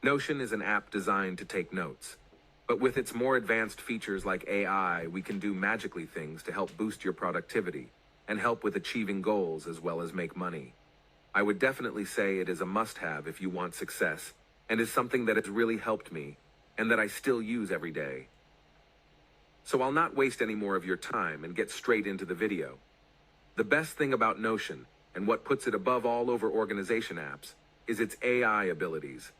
Notion is an app designed to take notes. But with its more advanced features like AI, we can do magically things to help boost your productivity and help with achieving goals as well as make money. I would definitely say it is a must-have if you want success, and is something that has really helped me and that I still use every day. So I'll not waste any more of your time and get straight into the video. The best thing about Notion, and what puts it above all over organization apps, is its AI abilities.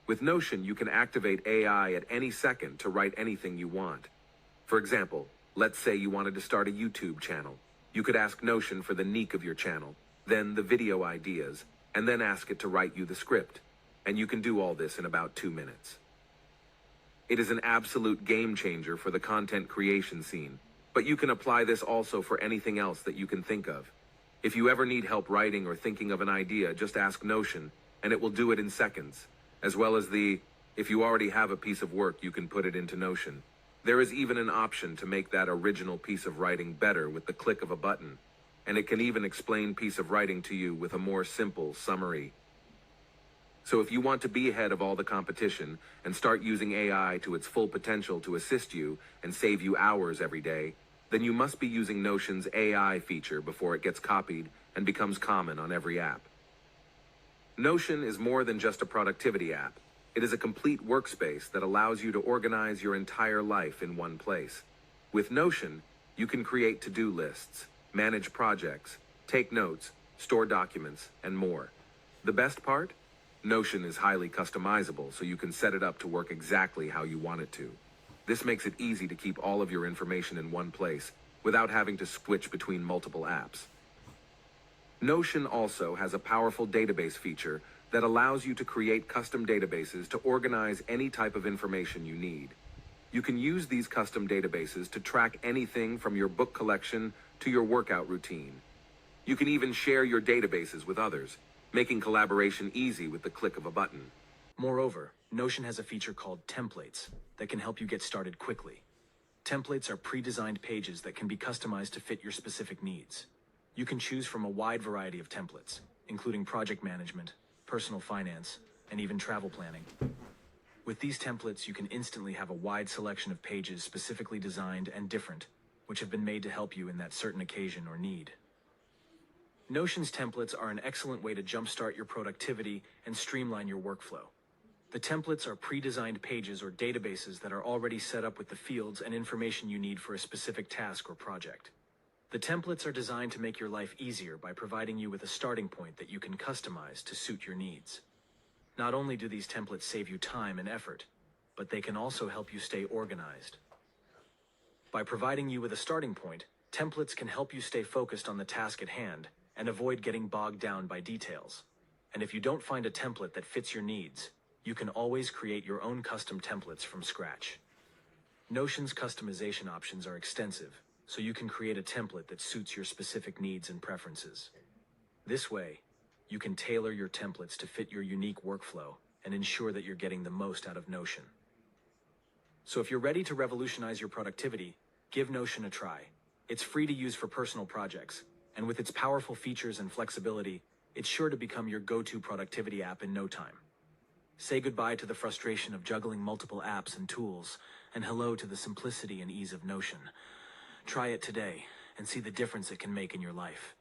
With Notion, you can activate AI at any second to write anything you want. For example, let's say you wanted to start a YouTube channel. You could ask Notion for the niche of your channel, then the video ideas, and then ask it to write you the script. And you can do all this in about 2 minutes. It is an absolute game changer for the content creation scene, but you can apply this also for anything else that you can think of. If you ever need help writing or thinking of an idea, just ask Notion, and it will do it in seconds. As well as if you already have a piece of work, you can put it into Notion. There is even an option to make that original piece of writing better with the click of a button, and it can even explain piece of writing to you with a more simple summary. So if you want to be ahead of all the competition and start using AI to its full potential to assist you and save you hours every day, then you must be using Notion's AI feature before it gets copied and becomes common on every app. Notion is more than just a productivity app. It is a complete workspace that allows you to organize your entire life in one place. With Notion, you can create to-do lists, manage projects, take notes, store documents, and more. The best part? Notion is highly customizable, so you can set it up to work exactly how you want it to. This makes it easy to keep all of your information in one place without having to switch between multiple apps. Notion also has a powerful database feature that allows you to create custom databases to organize any type of information you need. You can use these custom databases to track anything from your book collection to your workout routine. You can even share your databases with others, making collaboration easy with the click of a button. Moreover, Notion has a feature called templates that can help you get started quickly. Templates are pre-designed pages that can be customized to fit your specific needs. You can choose from a wide variety of templates, including project management, personal finance, and even travel planning. With these templates, you can instantly have a wide selection of pages specifically designed and different, which have been made to help you in that certain occasion or need. Notion's templates are an excellent way to jumpstart your productivity and streamline your workflow. The templates are pre-designed pages or databases that are already set up with the fields and information you need for a specific task or project. The templates are designed to make your life easier by providing you with a starting point that you can customize to suit your needs. Not only do these templates save you time and effort, but they can also help you stay organized. By providing you with a starting point, templates can help you stay focused on the task at hand and avoid getting bogged down by details. And if you don't find a template that fits your needs, you can always create your own custom templates from scratch. Notion's customization options are extensive, so you can create a template that suits your specific needs and preferences. This way, you can tailor your templates to fit your unique workflow and ensure that you're getting the most out of Notion. So if you're ready to revolutionize your productivity, give Notion a try. It's free to use for personal projects, and with its powerful features and flexibility, it's sure to become your go-to productivity app in no time. Say goodbye to the frustration of juggling multiple apps and tools, and hello to the simplicity and ease of Notion. Try it today and see the difference it can make in your life.